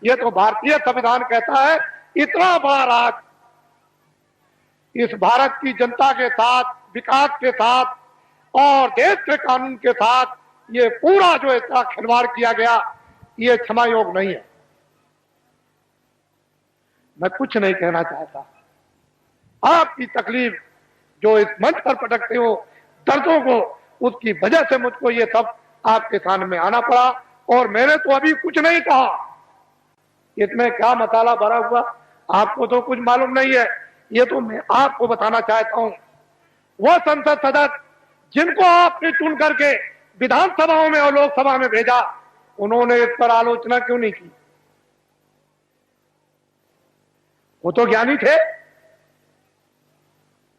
ये तो भारतीय संविधान कहता है। इतना बार आज इस भारत की जनता के साथ, विकास के साथ और देश के कानून के साथ ये पूरा जो इतना खिलवाड़ किया गया, ये क्षमा योग नहीं है। मैं कुछ नहीं कहना चाहता। आपकी तकलीफ जो इस मंच पर पटकते हो, दर्दों को, उसकी वजह से मुझको ये सब आपके सामने आना पड़ा। और मैंने तो अभी कुछ नहीं कहा, इसमें क्या मसाला भरा हुआ आपको तो कुछ मालूम नहीं है। ये तो मैं आपको बताना चाहता हूं। वो संसद सदस्य जिनको आपने चुन करके विधानसभाओं में और लोकसभा में भेजा, उन्होंने इस पर आलोचना क्यों नहीं की? वो तो ज्ञानी थे,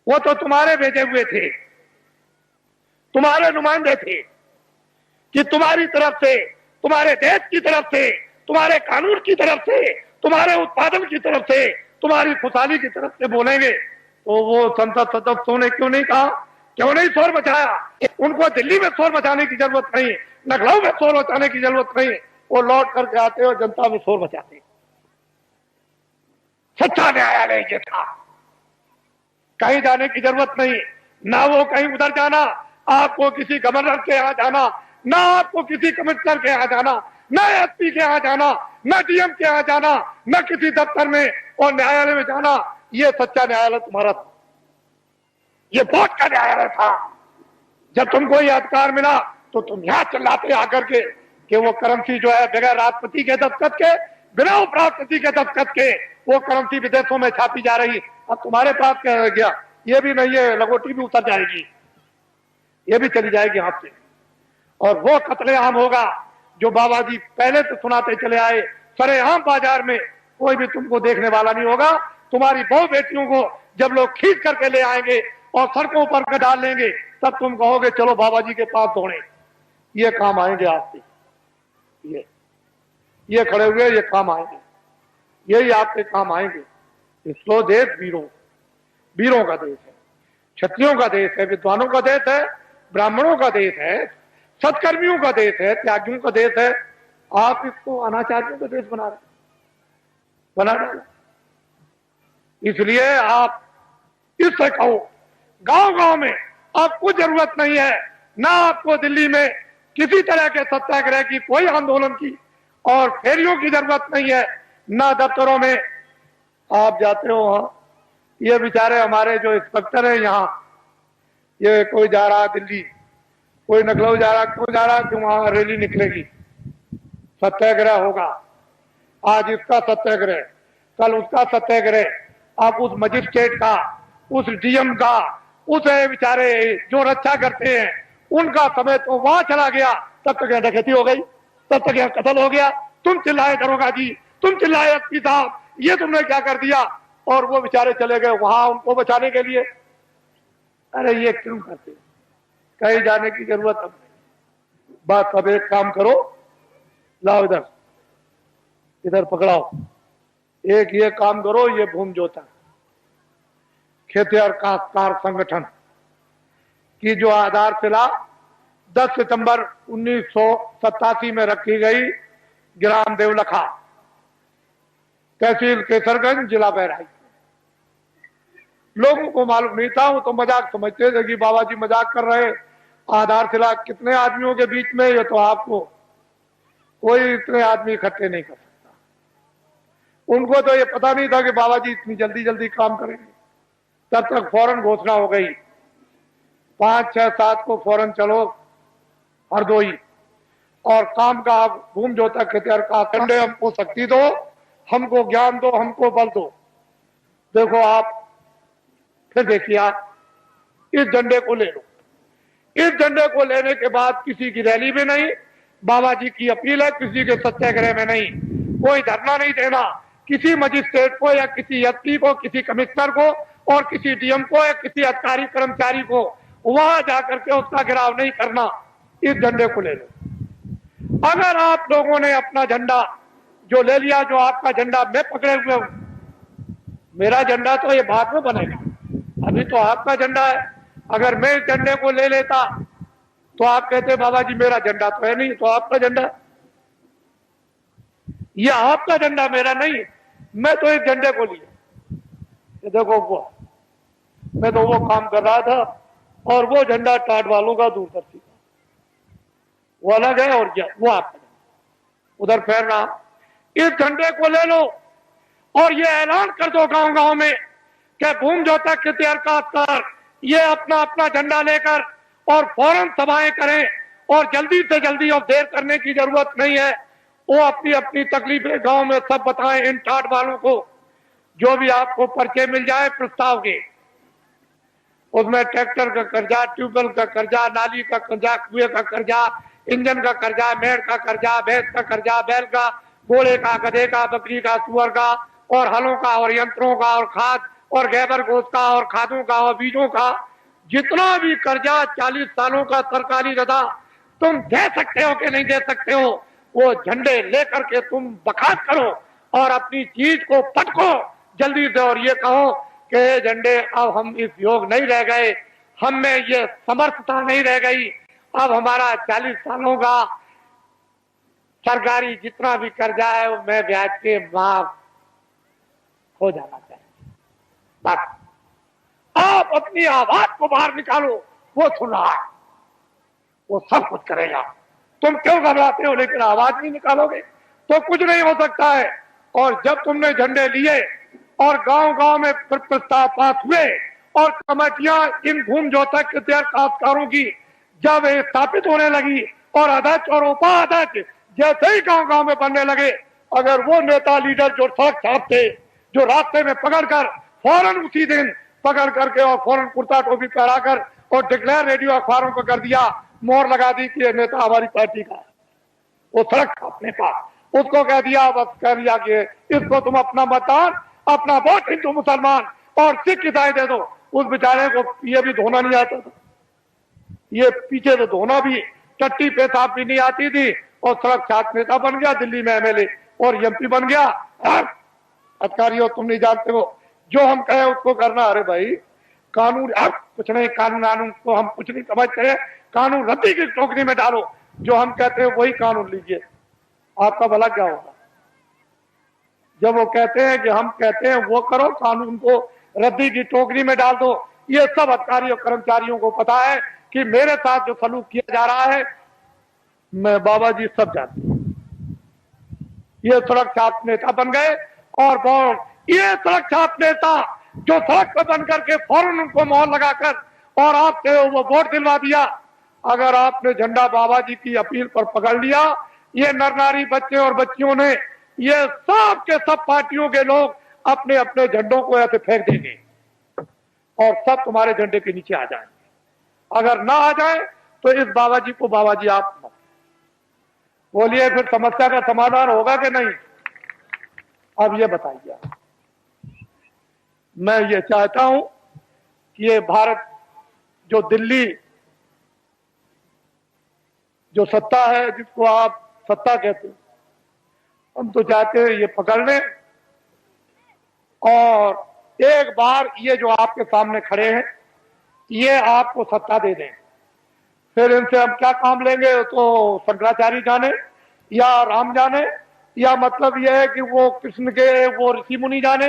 वो तो तुम्हारे भेजे हुए थे, तुम्हारे नुमाइंदे थे कि तुम्हारी तरफ से, तुम्हारे देश की तरफ से, तुम्हारे कानून की तरफ से, तुम्हारे उत्पादन की तरफ से, तुम्हारी खुशहाली की तरफ से बोलेंगे। तो वो संसद सदस्यों ने क्यों नहीं कहा, क्यों नहीं शोर मचाया? उनको दिल्ली में शोर मचाने की जरूरत नहीं, लखनऊ में शोर मचाने की जरूरत नहीं। वो लौट करके आते और जनता में शोर मचाते। सच्चा न्यायालय ये था, कहीं जाने की जरूरत नहीं, ना वो कहीं उधर जाना, आपको किसी गवर्नर के यहां जाना, ना आपको किसी कमिश्नर के यहां जाना, ना एसपी के यहां जाना, ना डीएम के यहां जाना, ना किसी दफ्तर में और न्यायालय में जाना। ये सच्चा न्यायालय तुम्हारा था, ये वोट का न्यायालय था। जब तुमको ये अधिकार मिला तो तुम यहां चिल्लाते आकर के कि वो करेंसी जो है बगैर राष्ट्रपति के दस्तखत के, बिना उपराष्ट्रपति के दस्तखत के वो करेंसी विदेशों में छापी जा रही। अब तुम्हारे पास क्या रह गया? ये भी नहीं है, लगोटी भी उतर जाएगी, ये भी चली जाएगी हाथ से। और वो कत्लेआम होगा जो बाबा जी पहले से सुनाते चले आए। सरेआम बाजार में कोई भी तुमको देखने वाला नहीं होगा। तुम्हारी बहु बेटियों को जब लोग खींच करके ले आएंगे और सड़कों पर डाल लेंगे, तब तुम कहोगे चलो बाबा जी के पास दौड़े। ये काम आएंगे आपसे, ये खड़े हुए ये काम आएंगे, यही आपके काम आएंगे। इसको देश वीरों का देश है, क्षत्रियों का देश है, विद्वानों का देश है, ब्राह्मणों का देश है, सत्कर्मियों का देश है, त्यागियों का देश है। आप इसको अनाचारियों का देश बना डाला। इसलिए आप इससे कहो, गांव में आपको जरूरत नहीं है, ना आपको दिल्ली में किसी तरह के सत्याग्रह की, कोई आंदोलन की और फेरियों की जरूरत नहीं है, ना दफ्तरों में आप जाते हो। वहां ये बेचारे हमारे जो इंस्पेक्टर है यहाँ, ये कोई जा रहा दिल्ली, कोई लखनऊ जा रहा, क्यों जा रहा? कि वहां रैली निकलेगी, सत्याग्रह होगा। आज इसका सत्याग्रह, कल उसका सत्याग्रह। आप उस मजिस्ट्रेट का, उस डीएम का, उस बेचारे जो रक्षा करते हैं उनका समय तो वहां चला गया, तब तक यहाँ डकैती हो गई, तब तक यहाँ कत्ल हो गया। तुम चिल्लाए दरोगा जी, तुम चिल्लाए एसपी साहब, ये तुमने क्या कर दिया? और वो बेचारे चले गए वहां उनको बचाने के लिए। अरे ये क्यों करते? कहीं जाने की जरूरत अब नहीं। बस अब एक काम करो, लाओ इधर पकड़ाओ, एक ये काम करो, ये भूमि जोता खेतिहर काश्तकार संगठन की जो आधारशिला 10 सितंबर 1987 में रखी गई, ग्राम देवलखा, तहसील केसरगंज, जिला बहराइच। लोगों को मालूम नहीं था, वो तो मजाक समझते थे कि बाबा जी मजाक कर रहे। आधारशिला कितने आदमियों के बीच में, ये तो आपको कोई इतने आदमी इकट्ठे नहीं कर सकता। उनको तो ये पता नहीं था कि बाबा जी इतनी जल्दी काम करेंगे। तब तक फौरन घोषणा हो गई, 5, 6, 7 को फौरन चलो हरदोई और काम का आप भूमि जोता खेतिहर का कंडे, हमको शक्ति दो, हमको ज्ञान दो, हमको बल दो। देखो आप फिर देखिए, आप इस झंडे को ले लो। इस झंडे को लेने के बाद किसी की रैली में नहीं, बाबा जी की अपील है, किसी के सत्याग्रह में नहीं, कोई धरना नहीं देना, किसी मजिस्ट्रेट को या किसी एसपी को, किसी कमिश्नर को और किसी डीएम को या किसी अधिकारी कर्मचारी को वहां जाकर के उसका घेराव नहीं करना। इस झंडे को ले लो। अगर आप लोगों ने अपना झंडा जो ले लिया, जो आपका झंडा मैं पकड़े हुए हूं, मेरा झंडा तो ये बाद में बनेगा, अभी तो आपका झंडा है। अगर मैं इस झंडे को ले लेता तो आप कहते बाबा जी मेरा झंडा तो है नहीं, तो आपका झंडा। ये आपका झंडा, मेरा नहीं। मैं तो इस झंडे को लिया, ये देखो वो, मैं तो वो काम कर रहा था, और वो झंडा टाट वालों का, दूरदर्शी का, वो अलग है, और क्या वो आपका उधर फैल रहा। इस झंडे को ले लो और ये ऐलान कर दो गांव गांव में कि भूम जोता कृत्यार काश्तकार ये अपना अपना झंडा लेकर और फौरन सभाएं करें, और जल्दी से जल्दी, और देर करने की जरूरत नहीं है। वो अपनी अपनी तकलीफें गांव में सब बताएं इन टाट वालों को। जो भी आपको पर्चे मिल जाए प्रस्ताव के, उसमें ट्रैक्टर का कर्जा, ट्यूबवेल का कर्जा, नाली का कर्जा, कुएं का कर्जा, इंजन का कर्जा, मेड़ का कर्जा, भैंस का कर्जा, बैल का, घोड़े का, गधे का, बकरी का, सुअर का, और हलों का, और यंत्रों का, और खाद और गैबर गोश्त का, और खादों का, और बीजों का, जितना भी कर्जा 40 सालों का सरकारी रदा तुम दे सकते हो कि नहीं दे सकते हो, वो झंडे लेकर के तुम बखात करो और अपनी चीज को पटको जल्दी से, और ये कहो कि झंडे अब हम इस योग नहीं रह गए, हम में ये समर्थता नहीं रह गई, अब हमारा 40 सालों का सरकारी जितना भी कर्जा है वो मैं ब्याज के माफ हो जाना चाहिए। बस आप अपनी आवाज को बाहर निकालो, वो सुन रहा है, वो सब कुछ करेगा। तुम क्यों घबराते हो, लेकिन आवाज नहीं निकालोगे तो कुछ नहीं हो सकता है। और जब तुमने झंडे लिए और गांव गांव में प्रस्ताव पास हुए और कमेटियां इन भूम जोतक काश्तकारों की जब स्थापित होने लगी और अध्यक्ष और उपाध्यक्ष जैसे ही गांव गांव में बनने लगे, अगर वो नेता लीडर जो सड़क छापते, जो रास्ते में पकड़कर फौरन उसी दिन पकड़ करके और फौरन कुर्ता टोपी पहनाकर और डिक्लेयर रेडियो अखबारों को कर दिया, मोहर लगा दी कि ये नेता हमारी पार्टी का, वो सड़क छापने का, उसको कह दिया, बस कह दिया कि इसको तुम अपना मतदान, अपना वोट हिंदू मुसलमान और सिख ईसाई दे दो। उस बेचारे को ये भी धोना नहीं आता था, ये पीछे तो धोना भी, टट्टी पेशाब भी नहीं आती थी, और सड़क छाप नेता बन गया, दिल्ली में एमएलए और एमपी बन गया। अधिकारियों तुम नहीं जानते हो, जो हम कहे उसको करना। अरे भाई कानून, कुछ नहीं, कानून को हम कुछ नहीं समझते, कानून रद्दी की टोकरी में डालो, जो हम कहते हैं वही कानून लीजिए, आपका भला क्या होगा। जब वो कहते हैं कि हम कहते हैं वो करो, कानून को रद्दी की टोकरी में डाल दो। ये सब अधिकारियों कर्मचारियों को पता है कि मेरे साथ जो सलूक किया जा रहा है, मैं बाबा जी सब जानते हैं। ये सड़क छाप नेता बन गए, और ये सड़क छाप नेता जो सड़क पर बन करके फौरन उनको मोहर लगाकर और आपसे वो वोट दिलवा दिया। अगर आपने झंडा बाबा जी की अपील पर पकड़ लिया, ये नर नारी बच्चे और बच्चियों ने, ये सब के सब पार्टियों के लोग अपने अपने झंडों को ऐसे फेंक देंगे और सब तुम्हारे झंडे के नीचे आ जाएंगे। अगर ना आ जाए तो इस बाबा जी को बाबा जी आप बोलिए, फिर समस्या का समाधान होगा कि नहीं? अब ये बताइए। मैं ये चाहता हूं कि ये भारत, जो दिल्ली जो सत्ता है, जिसको आप सत्ता कहते हैं, हम तो चाहते हैं ये पकड़ लें और एक बार ये जो आपके सामने खड़े हैं ये आपको सत्ता दे दें। फिर इनसे हम क्या काम लेंगे तो शंकराचार्य जाने या राम जाने, या मतलब यह है कि वो कृष्ण के वो ऋषि मुनि जाने,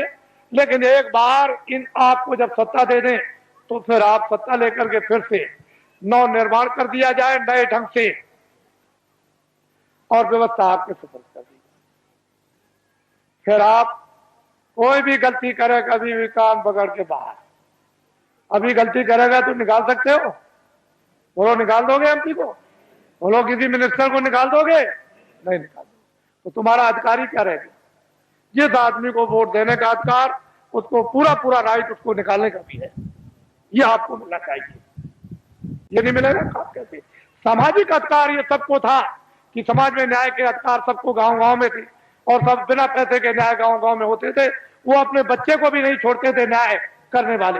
लेकिन एक बार इन आपको जब सत्ता दे दें तो फिर आप सत्ता लेकर के फिर से नव निर्माण कर दिया जाए नए ढंग से, और व्यवस्था आपके सुपुर्द कर दी। फिर आप कोई भी गलती करे, कभी भी कान पकड़ के बाहर, अभी गलती करेगा तो निकाल सकते हो, बोलो निकाल दोगे एमपी को, बोलो किसी मिनिस्टर को निकाल दोगे, नहीं निकाल दोगे, तो तुम्हारा अधिकारी क्या रहेगा? जिस आदमी को वोट देने का अधिकार, उसको पूरा पूरा राइट उसको निकालने का भी है, ये आपको मिलना चाहिए। ये नहीं मिलेगा आप कैसे? सामाजिक अधिकार ये सबको था कि समाज में न्याय के अधिकार सबको गांव गांव में थे, और सब बिना पैसे के न्याय गांव गांव में होते थे। वो अपने बच्चे को भी नहीं छोड़ते थे न्याय करने वाले,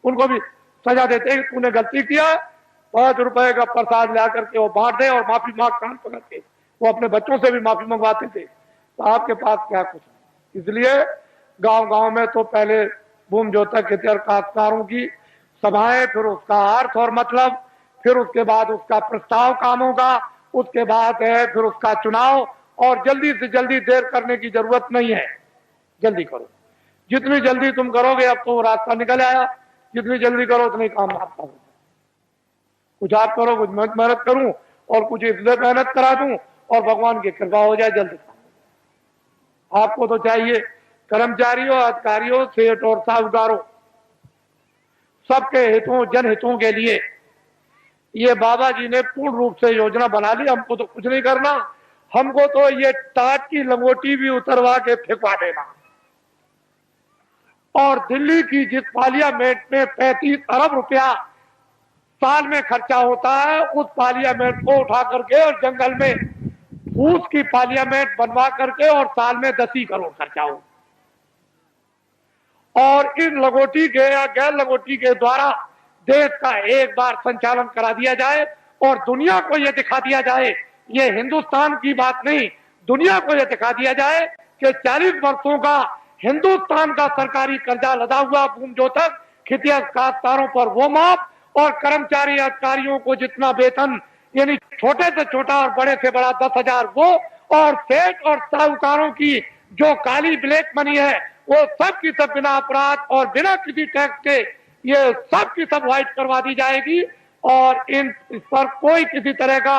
उनको भी सजा देते, तूने गलती किया, 5 रुपए का प्रसाद ला करके वो बांट दे और माफी मांग, कान पकड़ के वो अपने बच्चों से भी माफी मंगवाते थे। तो आपके पास क्या कुछ है? इसलिए गांव गांव में तो पहले भूम जोतक काश्तकारों की सभाएं, फिर उसका अर्थ और मतलब, फिर उसके बाद उसका प्रस्ताव कामों का, उसके बाद है फिर उसका चुनाव, और जल्दी से जल्दी देर करने की जरूरत नहीं है, जल्दी करो। जितनी जल्दी तुम करोगे, अब तो रास्ता निकल आया, जितनी जल्दी करो उतनी काम आपका होगा। कुछ आप करो, कुछ मैं मेहनत करूं, और कुछ इसलिए मेहनत करा दूं और भगवान की कृपा हो जाए, जल्दी। आपको तो चाहिए कर्मचारियों, अधिकारियों, सेठ और साहूकारों, सबके हितों, जनहितों के लिए ये बाबा जी ने पूर्ण रूप से योजना बना ली। हमको तो कुछ नहीं करना, हमको तो ये टाट की लंगोटी भी उतरवा के फेंकवा देना, और दिल्ली की जिस पार्लियामेंट में 35 अरब रुपया साल में खर्चा होता है, उस पार्लियामेंट को उठा करके और जंगल में फूस की पार्लियामेंट बनवा करके और साल में 10 ही करोड़ खर्चा हो, और इन लंगोटी के या गैर लंगोटी के द्वारा देश का एक बार संचालन करा दिया जाए और दुनिया को यह दिखा दिया जाए, ये हिंदुस्तान की बात नहीं, दुनिया को यह दिखा दिया जाए कि 40 वर्षों का हिंदुस्तान का सरकारी कर्जा लदा हुआ भूमजोतक खितिया काश्तकारों पर वो माफ, और कर्मचारी अधिकारियों को जितना वेतन, यानी छोटे से छोटा और बड़े से बड़ा 10,000 वो, और सेठ और साहूकारों की जो काली ब्लैक मनी है वो सब की सब बिना अपराध और बिना किसी टैक्स के ये सब की सब व्हाइट करवा दी जाएगी, और इस पर कोई किसी तरह का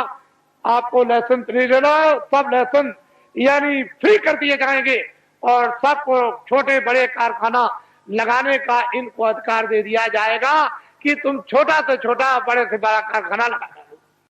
आपको लाइसेंस नहीं लेना, सब लाइसेंस यानी फ्री कर दिए जाएंगे, और सबको छोटे बड़े कारखाना लगाने का इनको अधिकार दे दिया जाएगा कि तुम छोटा से छोटा, बड़े से बड़ा कारखाना लगा।